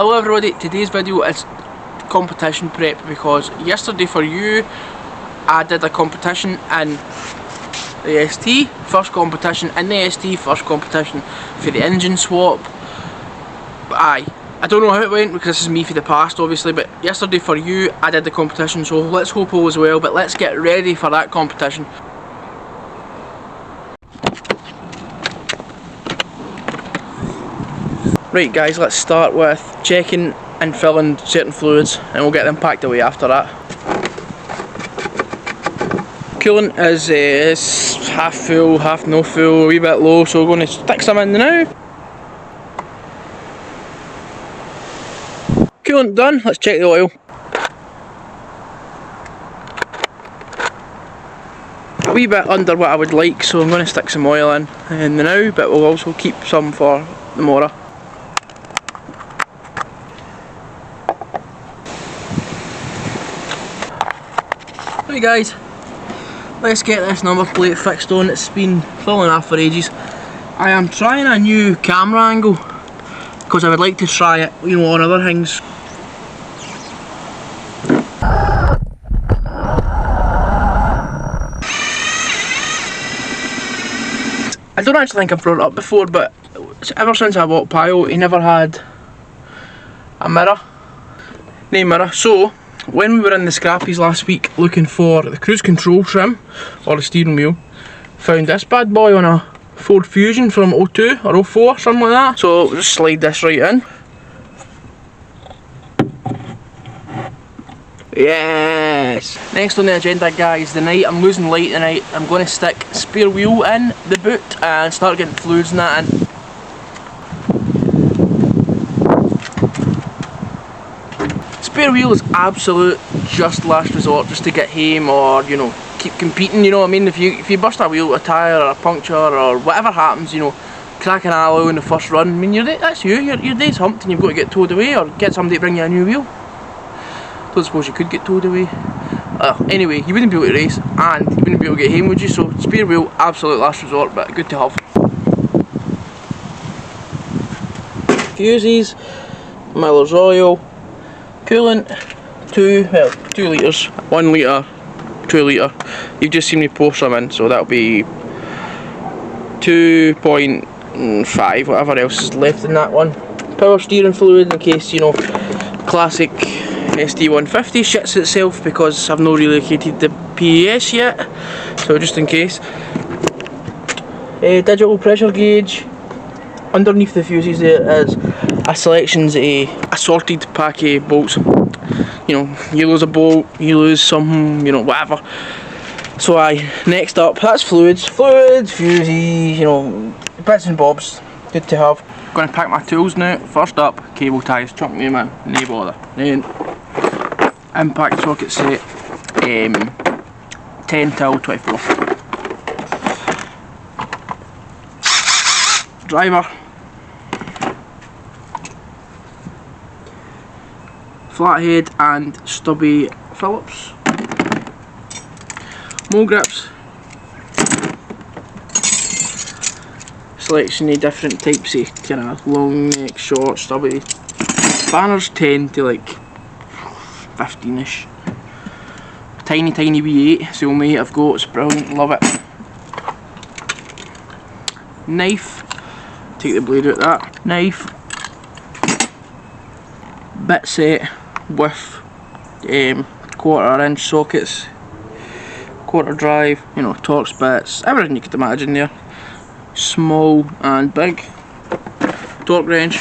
Hello everybody, today's video is competition prep because yesterday for you I did a competition in the ST, first competition in the ST, first competition for the engine swap. I don't know how it went because this is me for the past obviously, but yesterday for you I did the competition, so let's hope all is well, but let's get ready for that competition. Right guys, let's start with checking and filling certain fluids and we'll get them packed away after that. Coolant is half full, half no full, a wee bit low, so we're going to stick some in now. Coolant done, let's check the oil. A wee bit under what I would like, so I'm going to stick some oil in now, but we'll also keep some for tomorrow. Right guys, let's get this number plate fixed on. It's been falling off for ages. I am trying a new camera angle because I would like to try it, you know, on other things. I don't actually think I've brought it up before, but ever since I bought Pio, he never had a mirror. No mirror. So when we were in the scrappies last week looking for the cruise control trim or the steering wheel, found this bad boy on a Ford Fusion from 02 or 04, something like that. So we'll just slide this right in. Yes! Next on the agenda guys, tonight I'm losing light tonight. I'm going to stick spare wheel in the boot and start getting fluids and that in. Spare wheel is absolute just last resort, just to get home or, you know, keep competing, you know what I mean. If you burst a wheel, a tyre or a puncture or whatever happens, you know, crack an alloy in the first run, I mean your day's humped and you've got to get towed away or get somebody to bring you a new wheel. Don't suppose you could get towed away. Anyway, you wouldn't be able to race and you wouldn't be able to get home, would you? So spare wheel, absolute last resort, but good to have. Fuses, Miller's oil, coolant, 2 litres, 1 litre, 2 litre. You've just seen me pour some in, so that'll be 2.5, whatever else is left in that one. Power steering fluid in case, you know, classic ST150 shits itself because I've not relocated the PES yet, so just in case. Digital pressure gauge. Underneath the fuses there is a selections assorted pack of bolts. You know, you lose a bolt, you lose something, you know, whatever. So next up, that's fluids, fuses, you know, bits and bobs, good to have. Going to pack my tools now. First up, cable ties, chuck me in, no bother. Then impact socket set, 10 till 24. Driver, flathead and stubby Phillips. Mole grips, selection of different types of kind of long neck, short, stubby. Spanners 10 to like 15ish. Tiny V8, it's the only 8 I've got, it's brilliant, love it. Knife, take the blade out of that. Knife, bit set with 1/4 inch sockets, quarter drive, you know, Torx bits, everything you could imagine there. Small and big. Torque wrench,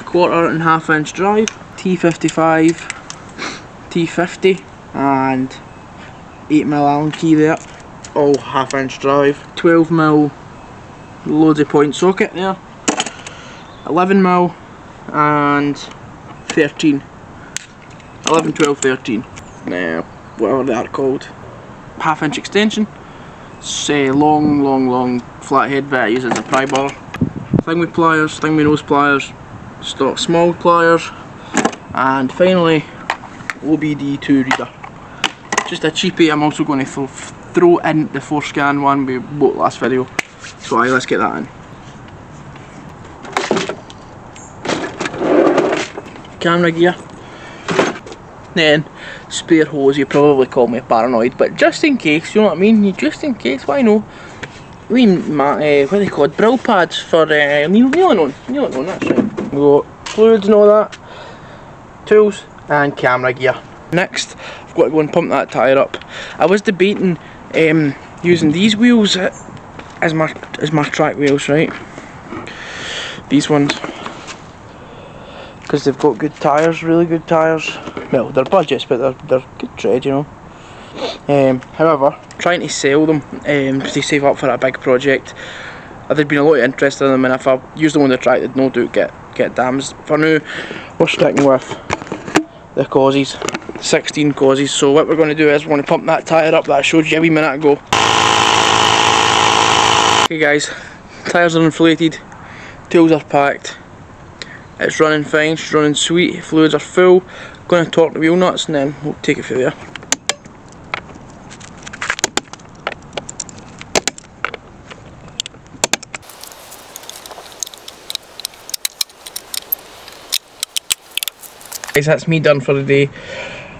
1/4 and 1/2 inch drive, T55, T50 and 8mm Allen key there, all 1/2 inch drive, 12mm loads of point socket there, 11mm and 13, 11, 12, 13, now whatever they are called. 1/2 inch extension, say long flathead bit I use as a pry bar. Thing with pliers, thing with nose pliers, stock small pliers, and finally OBD2 reader. Just a cheapie. I'm also going to throw in the 4scan one we bought last video, so let's get that in. camera gear. Then spare hose. You probably call me paranoid, but just in case, you know what I mean? Just in case, why no? What are they called? Brill pads for kneeling on. Kneeling on, that's right. We got fluids and all that, tools and camera gear. Next, I've got to go and pump that tyre up. I was debating using these wheels as my track wheels, right? These ones, because they've got good tyres, really good tyres. Well, they're budgets, but they're good tread, you know. However, trying to sell them to save up for a big project. There'd been a lot of interest in them, and if I used them on the track, they'd no doubt get damaged. For now, we're sticking with the causes, 16 causes. So what we're going to do is we're going to pump that tyre up that I showed you a wee minute ago. Okay guys, tyres are inflated, tools are packed, it's running fine, it's running sweet, fluids are full. Going to torque the wheel nuts and then we'll take it through there. Guys, that's me done for the day.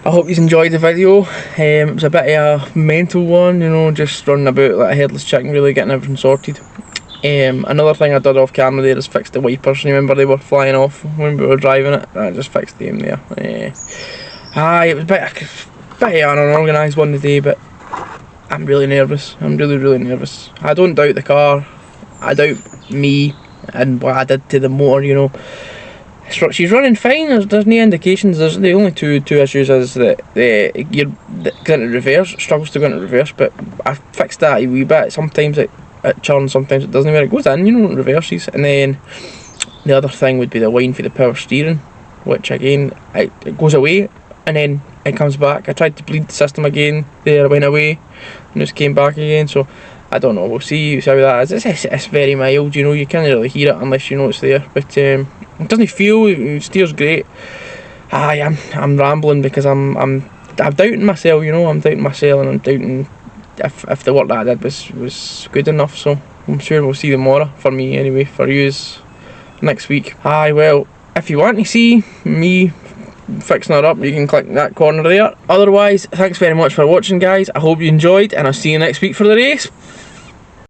I hope you enjoyed the video. It was a bit of a mental one, you know, just running about like a headless chicken, really getting everything sorted. Another thing I did off camera there is fix the wipers. Remember they were flying off when we were driving it? I just fixed them there. It was a bit of an unorganised one today, but I'm really nervous. I'm really nervous. I don't doubt the car, I doubt me and what I did to the motor, you know. She's running fine, there's no indications. There's the only two issues is that the gear going into reverse, struggles to go into reverse, but I fixed that a wee bit. Sometimes it churns, sometimes it doesn't, where it goes in, you know, it reverses. And then the other thing would be the line for the power steering, which again, it goes away and then it comes back. I tried to bleed the system again, there it went away and just came back again, so I don't know, we'll see how that is. It's very mild, you know, you can't really hear it unless you know it's there, but it doesn't feel, it steers great. I'm rambling because I'm doubting myself, you know, I'm doubting myself, and I'm doubting if the work that I did was good enough, so I'm sure we'll see tomorrow, for me anyway, for yous next week. Well, if you want to see me fixing that up, you can click that corner there. Otherwise, thanks very much for watching guys, I hope you enjoyed, and I'll see you next week for the race.